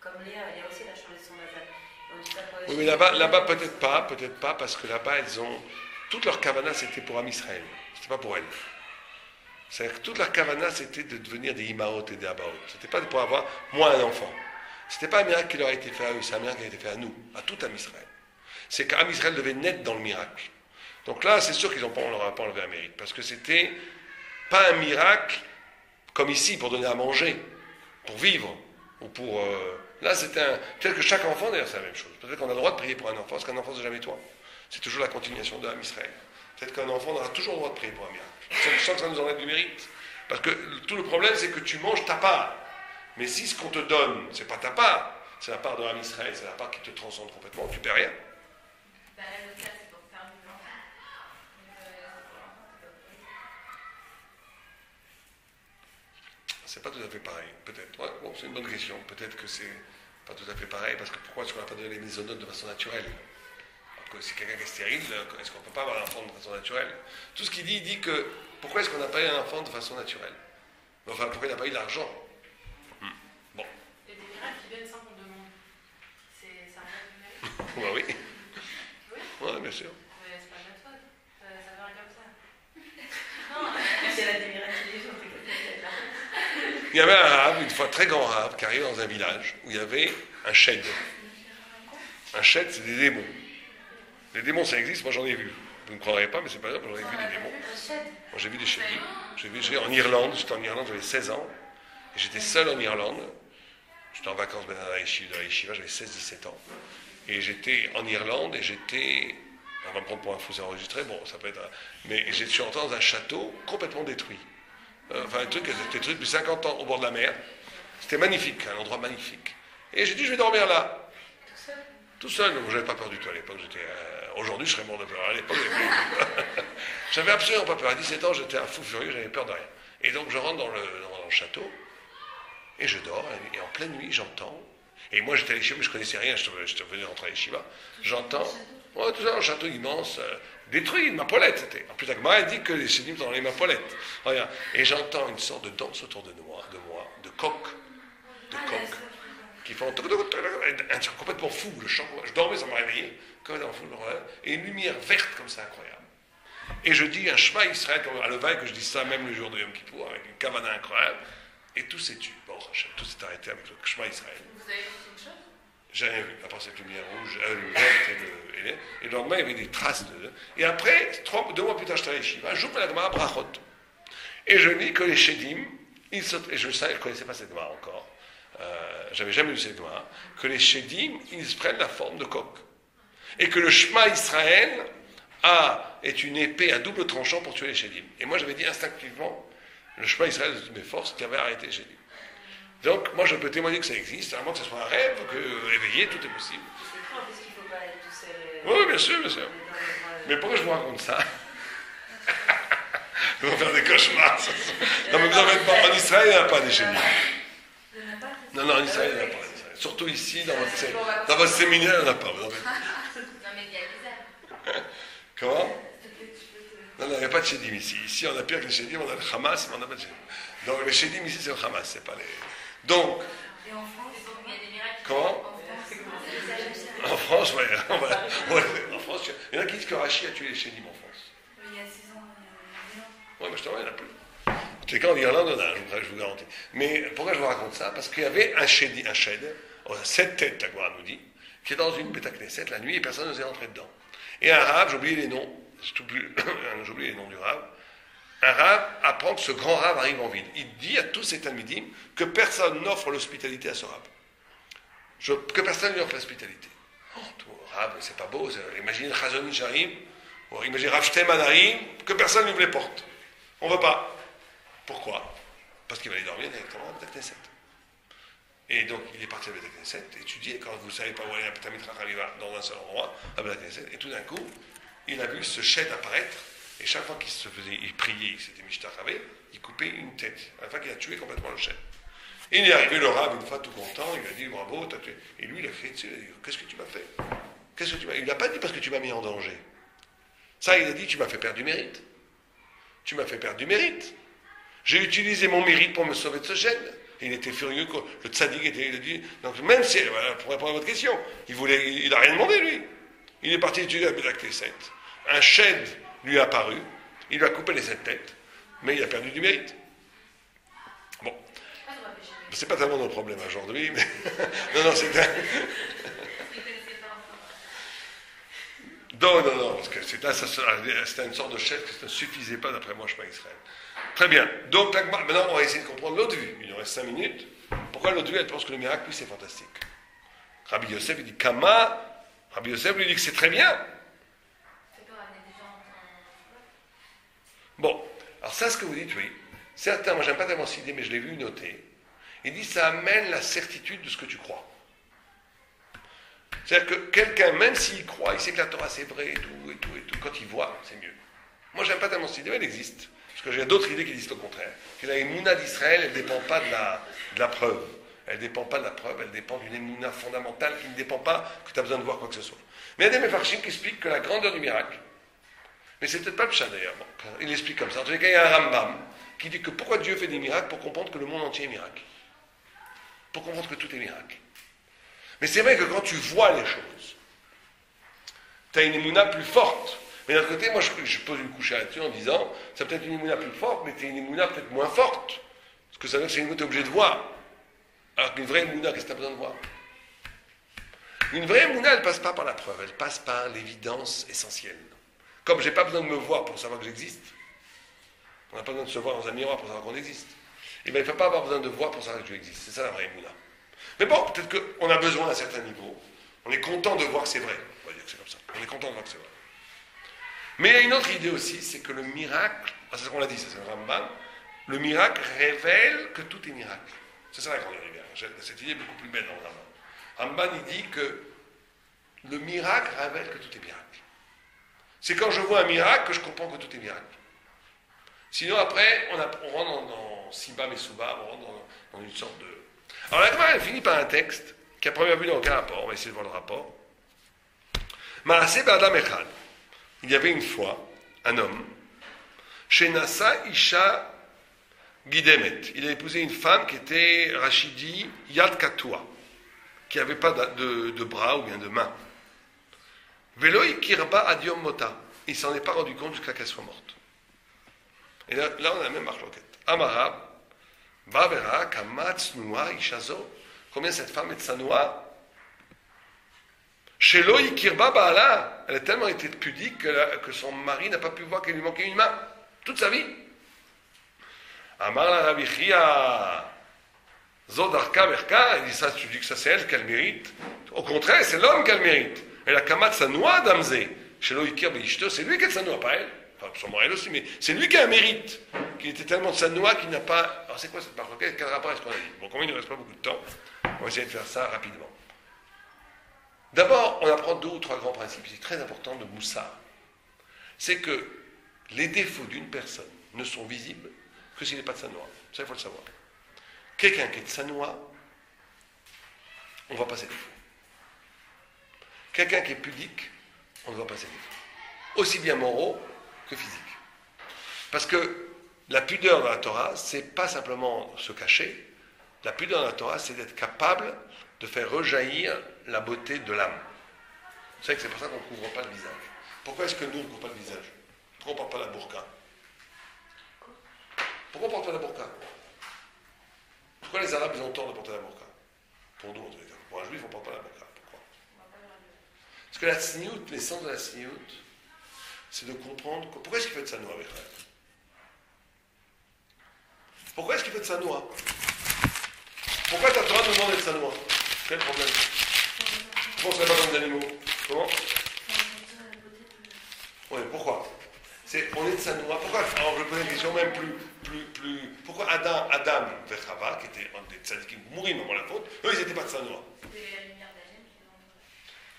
Comme Léa aussi, elle a changé son nasal. On dit ça pour les Oui, mais là-bas peut-être pas, parce que là-bas, elles ont. Toute leur kavana, c'était pour Am Israël. C'était pas pour elles. C'est-à-dire que toute leur kavana, c'était de devenir des imaot et des abaot. C'était pas pour avoir, moi, un enfant. C'était pas un miracle qui leur a été fait à eux, c'est un miracle qui a été fait à nous, à tout Am Israël. C'est qu'Am Israël devait naître dans le miracle. Donc là, c'est sûr on leur a pas enlevé un mérite, parce que c'était pas un miracle comme ici, pour donner à manger, pour vivre, ou pour... Là, c'était un... Peut-être que chaque enfant, d'ailleurs, c'est la même chose. Peut-être qu'on a le droit de prier pour un enfant, parce qu'un enfant, c'est jamais toi. C'est toujours la continuation de Am Israël. Peut-être qu'un enfant, on aura toujours le droit de prier pour un miracle, sans que ça nous enlève du mérite. Parce que tout le problème, c'est que tu manges ta part. Mais si ce qu'on te donne, c'est pas ta part, c'est la part de Am Israël, c'est la part qui te transcende complètement, tu perds rien. Bah, là, le cas, c'est pour faire du blanc. Donc, c'est pour l'enfant, c'est pas pour lui. C'est pas tout à fait pareil, peut-être. Ouais, bon, c'est une bonne question. Peut-être que c'est pas tout à fait pareil, parce que pourquoi est-ce qu'on n'a pas donné les mésonotes de façon naturelle? Alors que si quelqu'un qui est stérile, est-ce qu'on ne peut pas avoir un enfant de façon naturelle? Tout ce qu'il dit, il dit que pourquoi est-ce qu'on n'a pas eu un enfant de façon naturelle? Enfin, pourquoi il n'a pas eu l'argent? Bon, Il y a des miracles qui viennent sans qu'on demande. Ça revient du mérite. bah oui. Oui. Ouais, bien sûr. Mais c'est pas de notre faute. Ça vient comme ça. Non, Si elle a des miracles tous les jours, c'est comme ça qu'elle a. Il y avait un arabe, une fois très grand arabe, qui arrivait dans un village où il y avait un shed. Un shed, c'est des démons. Les démons, ça existe, moi j'en ai vu. Vous ne croirez pas, mais c'est pas grave, j'en ai vu des démons. Moi j'ai vu des shedim. J'ai en Irlande, j'étais en Irlande, j'avais 16 ans. Et j'étais seul en Irlande. J'étais en vacances dans la yeshiva, j'avais 16-17 ans. Et j'étais en Irlande et j'étais. On va me prendre pour un fou, c'est enregistré, bon, ça peut être. Mais je suis entré dans un château complètement détruit. Enfin, un truc qui était détruit depuis 50 ans au bord de la mer. C'était magnifique, un endroit magnifique. Et j'ai dit, je vais dormir là. Tout seul, donc j'avais pas peur du tout à l'époque. Aujourd'hui, je serais mort de peur. À l'époque, j'avais absolument pas peur. À 17 ans, j'étais un fou furieux, j'avais peur de rien. Et donc, je rentre dans le château, et je dors, et en pleine nuit, j'entends. Et moi, j'étais à l'Yeshiva, mais je connaissais rien, je venais rentrer à l'Yeshiva. J'entends, ouais, tout ça, un château immense, détruit, une mappolette, c'était. En plus, la Gemara dit que les chédim sont dans les mappolettes. Regarde. Et j'entends une sorte de danse autour de moi, de coq, qui font un chant complètement fou, le chant. Je dormais, ça m'a réveillé, complètement fou, et une lumière verte comme ça, incroyable. Et je dis un Shema Israël, comme à Levaï, que je dis ça même le jour de Yom Kippour, avec une kavana incroyable, et tout s'est tué. Bon, tout s'est arrêté avec le Shema Israël. vous avez vu une chose? J'ai rien vu, à part cette lumière rouge, verte et le lendemain, il y avait des traces de... Et après, 2 mois plus tard, j'étais à l'Yeshiva, j'ouvre la Gemara Brachot. Et je lis que les Shedim, et je ne connaissais pas cette Gemara encore, j'avais jamais lu cette Gemara, que les Shedim, ils prennent la forme de coq. Et que le Shema Israël est une épée à double tranchant pour tuer les Shedim. Et moi, j'avais dit instinctivement, le Shema Israël de toutes mes forces qui avait arrêté les Shedim. Donc, moi, je peux témoigner que ça existe, à moins que ce soit un rêve, que éveillé, tout est possible. C'est clair, parce qu'il ne faut pas être tout seul. Oui, bien sûr, bien sûr. Mais pourquoi je vous raconte ça? Vous allez faire des cauchemars. Non, mais vous en faites pas. En Israël, il n'y en a pas des Shedim. Non, en Israël, il n'y en a pas. Surtout ici, dans votre séminaire, il n'y en a pas. Non, mais il y a des âmes. Comment? Non, il n'y a pas de Shedim ici. Ici, on a pire que les Shedim, on a le Hamas, mais on n'a pas de Shedim. Donc, les Shedim ici, c'est le Hamas, c'est pas les... Donc... Et en France, Il y a des miracles. Comment? En France, ouais, en France, il y en a qui disent que Rachi a tué les Shedim en France. il y a 6 ans, il y a 10 ans. Oui, mais justement, il n'y en a plus. En tous les cas, en Irlande, on a, je vous garantis. Mais pourquoi je vous raconte ça? Parce qu'il y avait un shed, 7 têtes, la Gemara nous dit, qui est dans une Beth Knesset la nuit et personne n'osait entrer dedans. Et un rave, j'ai oublié les noms, j'ai oublié les noms du rave, un rave apprend que ce grand rave arrive en ville. Il dit à tous ses talmidim que personne n'offre l'hospitalité à ce rave. Que personne ne lui offre l'hospitalité. Oh, tout rave, c'est pas beau. Imaginez Chazoni Sharim, ou imaginez Rav Shteman arrive, que personne n'ouvre les portes. On ne veut pas. Pourquoi? Parce qu'il va aller dormir directement à Beth Knesset. Et donc, il est parti à Beth Knesset, étudier, quand vous ne savez pas où aller à Beth Midrash, il va dans un seul endroit, à Beth Knesset, et tout d'un coup, il a vu ce shed apparaître, et chaque fois il priait, il s'était mishtachavé, il coupait une tête, à la fin qu'il a tué complètement le shed. Et il est arrivé le rab une fois tout content, il lui a dit bravo, t'as tué. Et lui, il a crié dessus, il a dit qu'est-ce que tu m'as fait? Qu'est-ce que tu m'as... Il n'a pas dit parce que tu m'as mis en danger. Ça, il a dit tu m'as fait perdre du mérite. Tu m'as fait perdre du mérite. J'ai utilisé mon mérite pour me sauver de ce gène. Et il était furieux, le tzaddik était, il a dit, donc même si, voilà, pour répondre à votre question, il n'a rien demandé lui. Il est parti étudier à Beth Knesset. Un shed lui est apparu, il lui a coupé les 7 têtes, mais il a perdu du mérite. Bon. C'est pas tellement notre problème aujourd'hui, mais. non, c'est un. Non, parce que c'était une sorte de chef que ça ne suffisait pas, d'après moi, je ne sais pas Israël. Très bien. Donc, maintenant, on va essayer de comprendre l'autre vue. Il nous reste 5 minutes. Pourquoi l'autre vue, elle pense que le miracle, lui, c'est fantastique. Rabbi Yosef, il dit Kama. Rabbi Yosef lui dit que c'est très bien. Bon, alors ça, ce que vous dites, oui. Certains, moi, j'aime pas tellement cette idée, mais je l'ai vu noter. Il dit ça amène la certitude de ce que tu crois. C'est-à-dire que quelqu'un, même s'il croit, il sait que la Torah c'est vrai et tout, quand il voit, c'est mieux. Moi, j'aime pas tellement cette idée, mais elle existe. Parce que j'ai d'autres idées qui disent au contraire. Que la émouna d'Israël, elle ne dépend pas de la preuve. Elle ne dépend pas de la preuve, elle dépend d'une émouna fondamentale qui ne dépend pas que tu as besoin de voir quoi que ce soit. Mais il y a des méfarchim qui expliquent que la grandeur du miracle, mais c'est peut-être pas le chat d'ailleurs, bon, il explique comme ça. En tous les cas, il y a un Rambam qui dit que pourquoi Dieu fait des miracles pour comprendre que le monde entier est miracle. Pour comprendre que tout est miracle. Mais c'est vrai que quand tu vois les choses, tu as une émouna plus forte. Mais d'un côté, moi je pose une couche là-dessus en disant, c'est peut-être une émouna plus forte, mais tu as une émouna peut-être moins forte. Parce que ça veut dire que c'est une émouna que tu es obligé de voir. Alors qu'une vraie émouna, qu'est-ce que tu as besoin de voir? Une vraie émouna, elle ne passe pas par la preuve, elle passe par l'évidence essentielle. Comme je n'ai pas besoin de me voir pour savoir que j'existe, on n'a pas besoin de se voir dans un miroir pour savoir qu'on existe, et bien il ne faut pas avoir besoin de voir pour savoir que tu existes. C'est ça la vraie émouna. Mais bon, peut-être qu'on a besoin à un certain niveau. On est content de voir que c'est vrai. On va dire que c'est comme ça. On est content de voir que c'est vrai. Mais il y a une autre idée aussi, c'est que le miracle, c'est ce qu'on l'a dit, c'est le Rambam, le miracle révèle que tout est miracle. C'est ça la grande idée. Cette idée est beaucoup plus belle dans le Rambam. Rambam, il dit que le miracle révèle que tout est miracle. C'est quand je vois un miracle que je comprends que tout est miracle. Sinon, après, on rentre dans Siba Mesuba, on rentre dans une sorte de... Alors la Gemara, elle finit par un texte qui a première vue n'a aucun rapport. On va essayer de voir le rapport. Maaseh B'Adam Echad. Il y avait une fois un homme, Shenasa Isha Gidemet. Il a épousé une femme qui était Rachidi Yad Katoua, qui n'avait pas de bras ou bien de main. Veloi Kirba Adiom Mota. Il ne s'en est pas rendu compte jusqu'à qu'elle soit morte. Et là on a la même marloquette. Amarab, Bavera, Kamatz, Noua, Ishazo. Combien cette femme est de Sanoua? Chez Loi Kirba Baala, elle a tellement été pudique que son mari n'a pas pu voir qu'il lui manquait une main. Toute sa vie. Amar la Rabichia, Zodarka Berka, elle dit ça, tu dis que ça c'est elle qu'elle mérite. Au contraire, c'est l'homme qu'elle mérite. Et la Kamat Sanoua d'Amze, chez Loi Kirba Ishto, c'est lui qui est de Sanoua, pas elle. Enfin, sûrement elle aussi, mais c'est lui qui a un mérite. Qu'il était tellement de Sanoua qu'il n'a pas. Alors c'est quoi cette marloquette? Quel rapport est-ce qu'on a dit? Bon, comme il ne reste pas beaucoup de temps, on va essayer de faire ça rapidement. D'abord, on apprend 2 ou 3 grands principes. C'est très important de Moussa. C'est que les défauts d'une personne ne sont visibles que s'il n'est pas de Sanoua. Ça, il faut le savoir. Quelqu'un qui est de Sanoua, on ne voit pas ses défauts. Quelqu'un qui est pudique, on ne voit pas ses défauts. Aussi bien moraux que physiques. Parce que la pudeur dans la Torah, c'est pas simplement se cacher. La pudeur dans la Torah, c'est d'être capable de faire rejaillir la beauté de l'âme. Vous savez que c'est pour ça qu'on ne couvre pas le visage. Pourquoi est-ce que nous, on ne couvre pas le visage? Pourquoi on ne porte pas la burqa? Pourquoi on ne porte pas la burqa? Pourquoi les Arabes, ils ont tort de porter la burqa? Pour nous, en tous les cas. Pour un juif, on ne porte pas la burqa. Pourquoi? Parce que la tsniout, l'essence de la tsniout, c'est de comprendre... Pourquoi est-ce qu'il fait de Sanoua avec elle? Pourquoi est-ce qu'il fait de Sanoua? Pourquoi tu as le droit de demander de Sanoua? Quel problème? Pourquoi on ne serait pas comme des animaux? Comment? Oui, pourquoi? On est de Sanoa. Pourquoi, alors je pose une question même plus. Pourquoi Adam et Chava, qui étaient des tzadikim mourir dans la faute, eux, ils n'étaient pas de Sanoa. C'était la lumière d'Hachem qui les ont.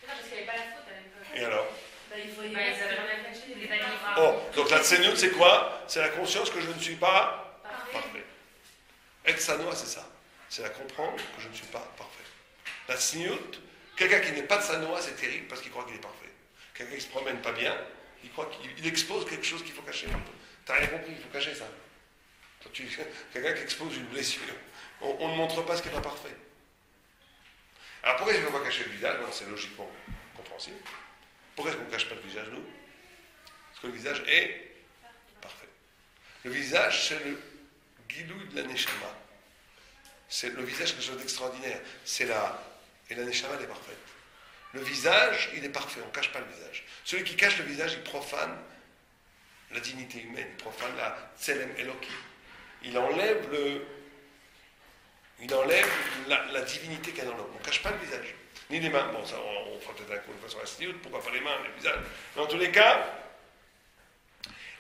Non, parce qu'il n'y avait pas la faute à l'époque. Et alors? Bah, il voyait Bah, ils avaient rien fait, les bannis. Oh, donc la tseniut, c'est quoi? C'est la conscience que je ne suis pas Parfait. parfait. Être Sanoa, c'est ça. C'est la comprendre que je ne suis pas parfait. La tseniut, quelqu'un qui n'est pas de Sanoa, c'est terrible parce qu'il croit qu'il est parfait. Quelqu'un qui ne se promène pas bien, il croit qu'il expose quelque chose qu'il faut cacher. T'as rien compris, il faut cacher ça. Quelqu'un qui expose une blessure, on ne montre pas ce qui n'est pas parfait. Alors pourquoi je ne veux pas cacher le visage? Non, c'est logiquement compréhensible. Pourquoi est-ce qu'on ne cache pas le visage, nous? Parce que le visage est parfait. Le visage, c'est le guilou de la neshama. C'est le visage, quelque chose d'extraordinaire. Et la neshama, elle est parfaite. Le visage, il est parfait, on ne cache pas le visage. Celui qui cache le visage, il profane la dignité humaine, il profane la tselem eloki. Il enlève la divinité qu'il y a dans l'homme. On ne cache pas le visage. Ni les mains. Bon, ça, on fera peut-être un coup une fois sur la sniout, pourquoi pas les mains, le visage. Mais en tous les cas,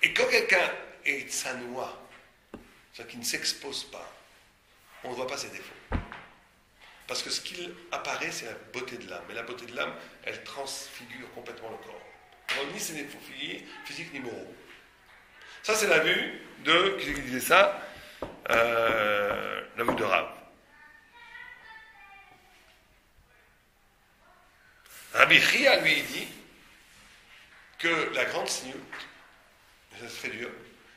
et quand quelqu'un est tsanoua, c'est-à-dire qu'il ne s'expose pas, on ne voit pas ses défauts. Parce que ce qu'il apparaît, c'est la beauté de l'âme. Et la beauté de l'âme, elle transfigure complètement le corps. On voit ni ses défauts physiques ni moraux. Ça, c'est la vue de... Qui disait ça? La vue de Rav. Rabbi Chia, lui, il dit que la grande sniout, ça c'est très dur,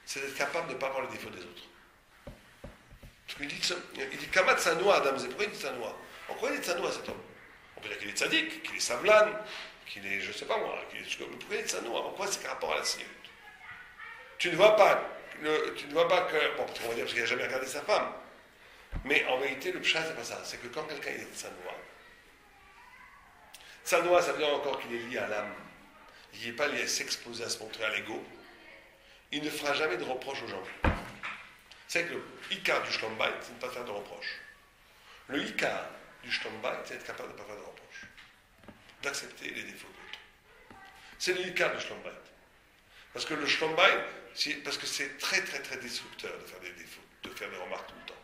c'est d'être capable de ne pas voir les défauts des autres. Il dit Kamat Sanoa Adam Zé. Pourquoi il dit Sanoa? Pourquoi il dit Sanoa cet homme? On peut dire qu'il est tzaddik, qu'il est savlan, qu'il est, je ne sais pas moi, qu'il est. Pourquoi il dit Sanoa? Pourquoi c'est par rapport à la sniout? Tu ne vois pas que. Bon, parce qu'on va dire parce qu'il n'a jamais regardé sa femme. Mais en vérité, le pshat, c'est pas ça. C'est que quand quelqu'un est Sanoa, Sanoa, ça veut dire encore qu'il est lié à l'âme. Il n'est pas lié à s'exposer, à se montrer à l'ego. Il ne fera jamais de reproches aux gens. C'est que le Icar du Shlom Bayit, c'est de ne pas faire de reproches. Le Icar du Shlom Bayit, c'est être capable de ne pas faire de reproches. D'accepter les défauts d'autres. C'est le Icar du Shlom Bayit. Parce que le Shlom Bayit, parce que c'est très très très destructeur de faire des défauts, de faire des remarques tout le temps.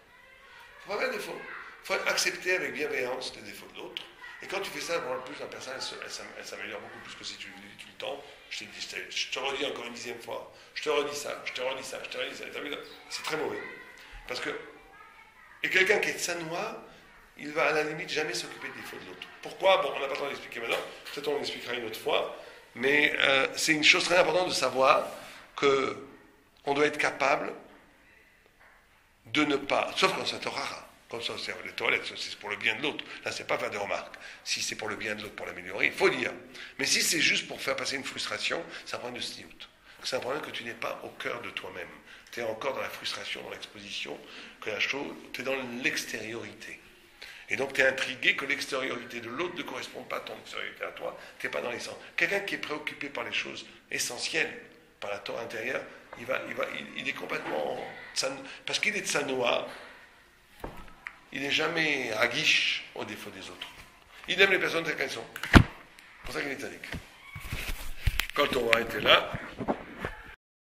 Il ne faut pas faire des défauts. Il faut accepter avec bienveillance les défauts de l'autre. Et quand tu fais ça, en plus, la personne, elle s'améliore beaucoup plus que si tu le dis tout le temps. Je te redis encore une 10e fois, je te redis ça. C'est très mauvais. Parce que, et quelqu'un qui est tsanoua, il va à la limite jamais s'occuper des défauts de l'autre. Pourquoi? Bon, on n'a pas le temps d'expliquer maintenant, peut-être on l'expliquera une autre fois, mais c'est une chose très importante de savoir qu'on doit être capable de ne pas, sauf quand c'est rara. Comme ça, c'est les toilettes, c'est pour le bien de l'autre. Là, c'est pas faire des remarques. Si c'est pour le bien de l'autre, pour l'améliorer, il faut dire. Mais si c'est juste pour faire passer une frustration, c'est un problème de sniout. C'est un problème que tu n'es pas au cœur de toi-même. Tu es encore dans la frustration, dans l'exposition, que la chose, tu es dans l'extériorité. Et donc, tu es intrigué que l'extériorité de l'autre ne corresponde pas à ton extériorité à toi. Tu n'es pas dans l'essence. Quelqu'un qui est préoccupé par les choses essentielles, par la Torah intérieure, il est complètement... Parce qu'il est tsanoa, il n'est jamais aguiche aux défauts des autres. Il aime les personnes telles qu'elles sont. C'est pour ça qu'il est tzaddik. Quand on va arrêter là...